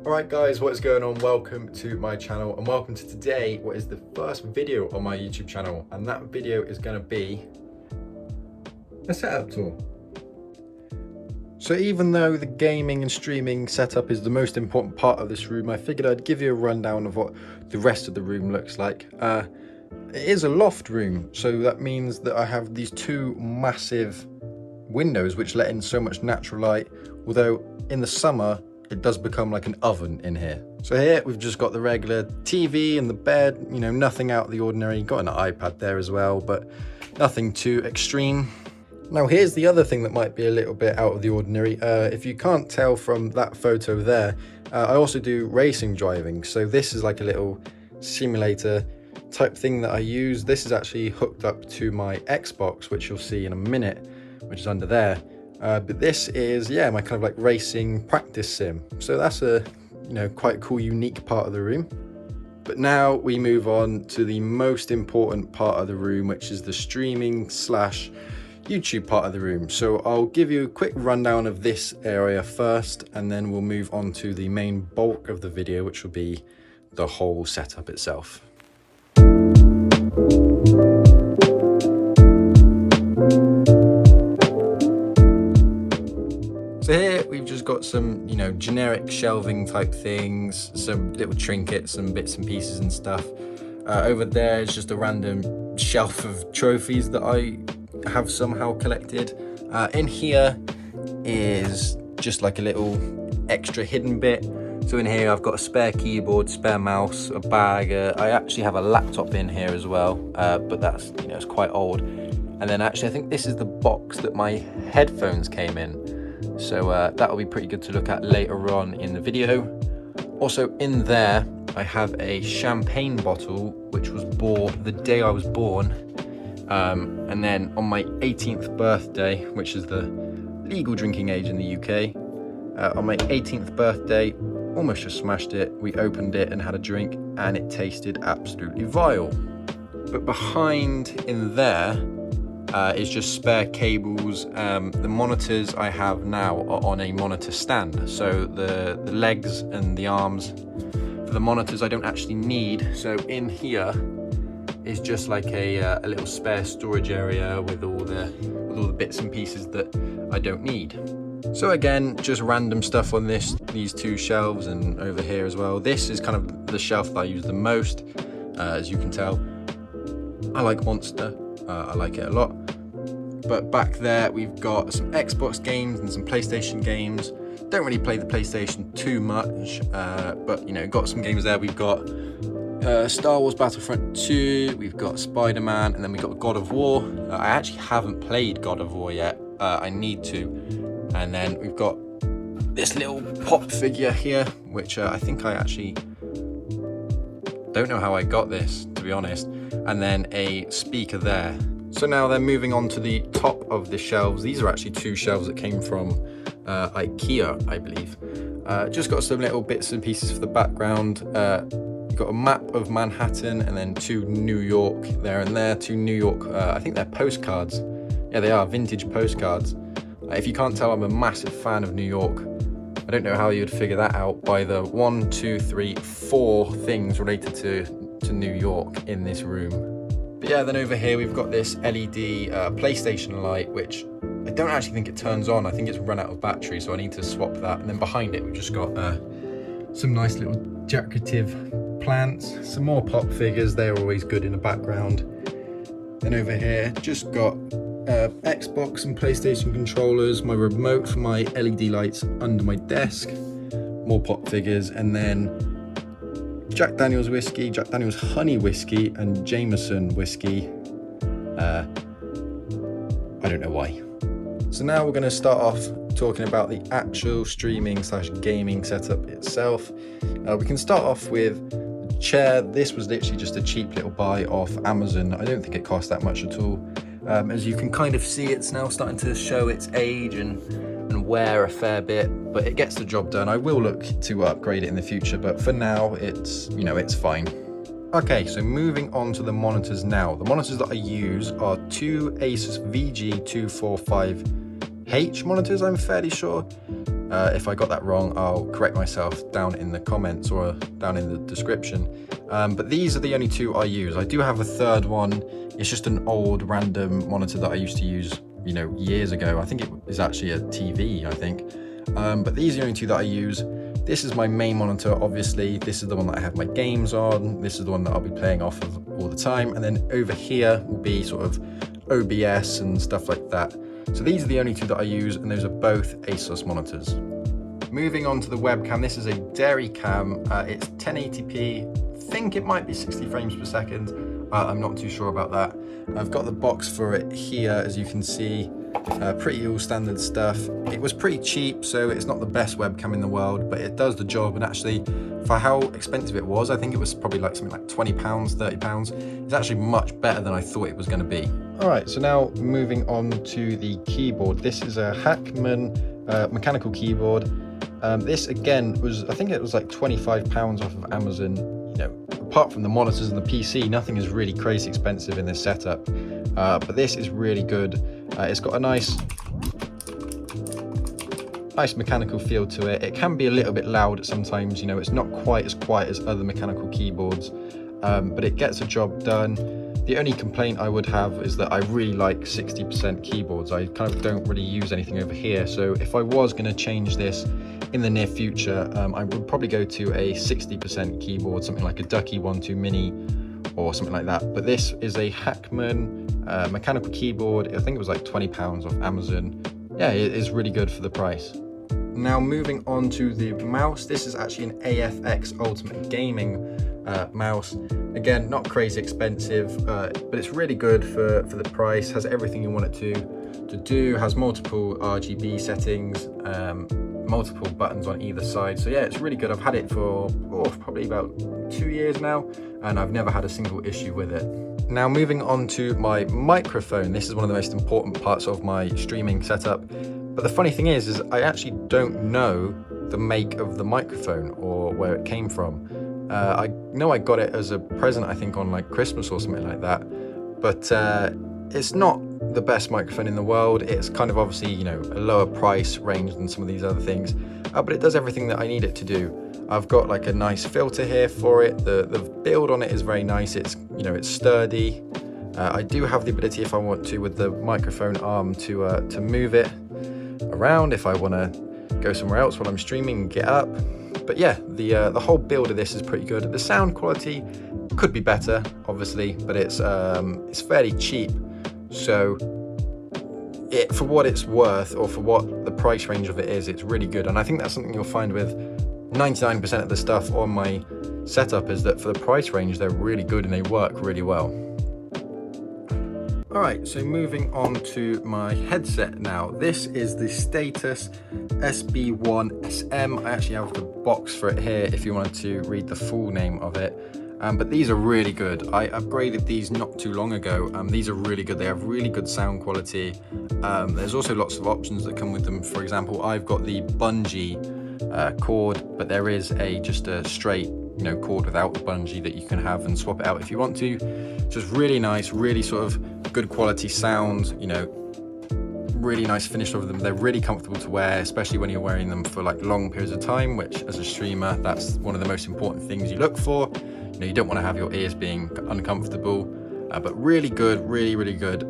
Alright guys, what is going on? Welcome to my channel and welcome to today, what is the first video on my YouTube channel, and that video is going to be a setup tour. So even though the gaming and streaming setup is the most important part of this room, I figured I'd give you a rundown of what the rest of the room looks like. It is a loft room, so that means that I have these two massive windows which let in so much natural light, although in the summer it does become like an oven in here. So here we've just got the regular TV and the bed, you know, nothing out of the ordinary. Got an iPad there as well, but nothing too extreme. Now here's the other thing that might be a little bit out of the ordinary. If you can't tell from that photo there, I also do racing driving. So this is like a little simulator type thing that I use. This is actually hooked up to my Xbox, which you'll see in a minute, which is under there. But this is, yeah, my kind of like racing practice sim. So that's a, you know, quite cool, unique part of the room. But now we move on to the most important part of the room, which is the streaming / YouTube part of the room. So I'll give you a quick rundown of this area first, and then we'll move on to the main bulk of the video, which will be the whole setup itself. So here we've just got some, you know, generic shelving type things, some little trinkets, some bits and pieces and stuff. Over there is just a random shelf of trophies that I have somehow collected. In here is just like a little extra hidden bit. So in here I've got a spare keyboard, spare mouse, a bag. I actually have a laptop in here as well, but that's, you know, it's quite old. And then actually I think this is the box that my headphones came in. So that'll be pretty good to look at later on in the video. Also in there, I have a champagne bottle, which was bought the day I was born. And then on my 18th birthday, which is the legal drinking age in the UK, on my 18th birthday, almost just smashed it. We opened it and had a drink and it tasted absolutely vile. But behind in there, is just spare cables. The monitors I have now are on a monitor stand, so the legs and the arms for the monitors I don't actually need. So in here is just like a little spare storage area with all the bits and pieces that I don't need. So again, just random stuff on these two shelves, and over here as well. This is kind of the shelf that I use the most, as you can tell. I like Monster. I like it a lot. But back there we've got some Xbox games and some PlayStation games. Don't really play the PlayStation too much, but you know, got some games there. We've got Star Wars Battlefront 2, we've got Spider-Man, and then we've got God of War. I actually haven't played God of War yet. I need to. And then we've got this little pop figure here, which I think I actually don't know how I got this, to be honest. And then a speaker there. So now they're moving on to the top of the shelves. These are actually two shelves that came from IKEA, I believe. Just got some little bits and pieces for the background. You've got a map of Manhattan and then two New York there and there. Two New York, I think they're postcards. Yeah, they are vintage postcards. If you can't tell, I'm a massive fan of New York. I don't know how you'd figure that out by the 1, 2, 3, 4 things related to New York in this room. But yeah, then over here we've got this LED PlayStation light, which I don't actually think it turns on. I think it's run out of battery, so I need to swap that. And then behind it we've just got some nice little decorative plants, some more pop figures. They're always good in the background. Then over here just got Xbox and PlayStation controllers, my remote for my LED lights under my desk, more pop figures, and then Jack Daniel's whiskey, Jack Daniel's honey whiskey, and Jameson whiskey. I don't know why. So now we're going to start off talking about the actual streaming / gaming setup itself. We can start off with the chair. This was literally just a cheap little buy off Amazon. I don't think it cost that much at all. As you can kind of see, it's now starting to show its age and wear a fair bit, but it gets the job done. I will look to upgrade it in the future, but for now it's, you know, it's fine. Okay, so moving on to the monitors now. The monitors that I use are two Asus VG245H monitors, I'm fairly sure. If I got that wrong, I'll correct myself down in the comments or down in the description. But these are the only two I use. I do have a third one. It's just an old random monitor that I used to use, you know, years ago. I think it is actually a TV, I think. But these are the only two that I use. This is my main monitor, obviously. This is the one that I have my games on. This is the one that I'll be playing off of all the time. And then over here will be sort of OBS and stuff like that. So these are the only two that I use, and those are both ASUS monitors. Moving on to the webcam, this is a Dairy Cam. It's 1080p. I think it might be 60 frames per second. I'm not too sure about that. I've got the box for it here, as you can see. Pretty all standard stuff. It was pretty cheap, so it's not the best webcam in the world, but it does the job. And actually, for how expensive it was, I think it was probably like something like £20, £30. It's actually much better than I thought it was going to be. All right, so now moving on to the keyboard. This is a Hackman mechanical keyboard. This again was, I think it was like £25 off of Amazon. You know, apart from the monitors and the PC, nothing is really crazy expensive in this setup. But this is really good. It's got a nice mechanical feel to it. It can be a little bit loud sometimes, you know, it's not quite as quiet as other mechanical keyboards, but it gets the job done. The only complaint I would have is that I really like 60% keyboards. I kind of don't really use anything over here. So if I was going to change this in the near future, I would probably go to a 60% keyboard, something like a Ducky 1-2 Mini or something like that. But this is a Hackman mechanical keyboard. I think it was like £20 off Amazon. Yeah, it is really good for the price. Now moving on to the mouse. This is actually an AFX Ultimate Gaming mouse. Again, not crazy expensive, but it's really good for the price. Has everything you want it to do. Has multiple RGB settings, multiple buttons on either side. So yeah, it's really good. I've had it for probably about 2 years now, and I've never had a single issue with it. Now moving on to my microphone. This is one of the most important parts of my streaming setup. But the funny thing is I actually don't know the make of the microphone or where it came from. I know I got it as a present, I think on like Christmas or something like that. But it's not the best microphone in the world. It's kind of obviously, you know, a lower price range than some of these other things. But it does everything that I need it to do. I've got like a nice filter here for it. The build on it is very nice. It's, you know, it's sturdy. I do have the ability, if I want to, with the microphone arm to move it around if I want to go somewhere else while I'm streaming and get up. But yeah, the whole build of this is pretty good. The sound quality could be better, obviously, but it's fairly cheap. So for what it's worth, or for what the price range of it is, it's really good. And I think that's something you'll find with 99% of the stuff on my setup, is that for the price range, they're really good and they work really well. All right, so moving on to my headset now. This is the Status SB1SM. I actually have the box for it here if you wanted to read the full name of it. But these are really good. I upgraded these not too long ago. These are really good. They have really good sound quality. There's also lots of options that come with them. For example, I've got the bungee cord, but there is just a straight, you know, cord without the bungee that you can have and swap it out if you want to. So it's really nice, really sort of good quality sound, you know, really nice finish of them. They're really comfortable to wear, especially when you're wearing them for like long periods of time, which as a streamer, that's one of the most important things you look for. You know, you don't want to have your ears being uncomfortable, but really good, really good.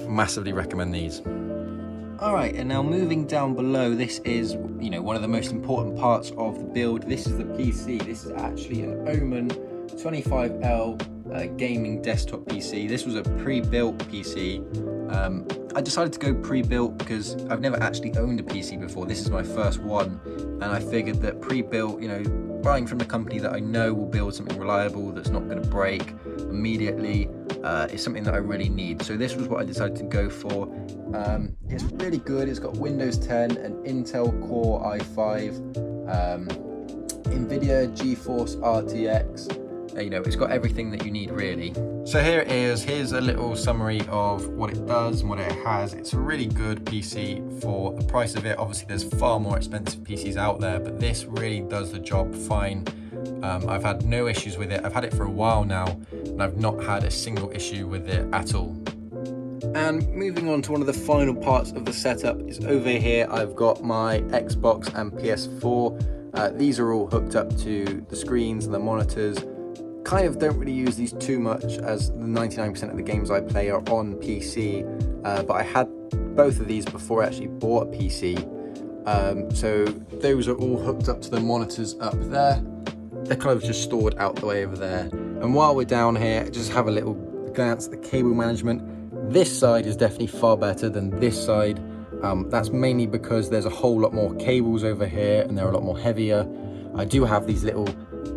Massively recommend these. All right, and now moving down below, this is, you know, one of the most important parts of the build. This is the PC. This is actually an Omen 25L gaming desktop PC. This was a pre-built PC. I decided to go pre-built because I've never actually owned a PC before. This is my first one, and I figured that pre-built, you know, buying from a company that I know will build something reliable that's not going to break immediately is something that I really need. So this was what I decided to go for. It's really good. It's got Windows 10, an Intel Core i5, NVIDIA GeForce RTX. You know, it's got everything that you need really. So here it is. Here's a little summary of what it does and what it has. It's a really good PC for the price of it. Obviously there's far more expensive PCs out there, but this really does the job fine. I've had no issues with it. I've had it for a while now and I've not had a single issue with it at all. And moving on to one of the final parts of the setup is over here. I've got my Xbox and PS4. These are all hooked up to the screens and the monitors. Kind of don't really use these too much, as the 99% of the games I play are on PC, but I had both of these before I actually bought a PC. So those are all hooked up to the monitors up there. They're kind of just stored out the way over there. And while we're down here, just have a little glance at the cable management. This side is definitely far better than this side. That's mainly because there's a whole lot more cables over here and they're a lot more heavier. I do have these little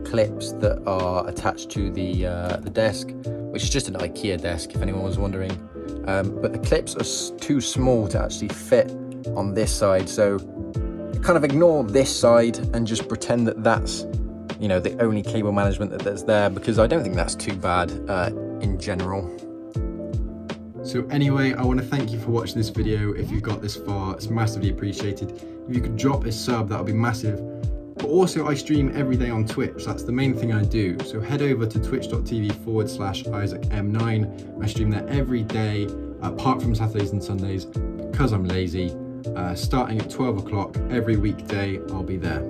clips that are attached to the desk, which is just an IKEA desk if anyone was wondering. But the clips are too small to actually fit on this side, so kind of ignore this side and just pretend that that's, you know, the only cable management that's there, because I don't think that's too bad in general. So anyway, I want to thank you for watching this video. If you've got this far, it's massively appreciated. If you could drop a sub, that would be massive. But also, I stream every day on Twitch. That's the main thing I do. So head over to twitch.tv/IsaacM9. I stream there every day, apart from Saturdays and Sundays, because I'm lazy. Starting at 12 o'clock every weekday, I'll be there.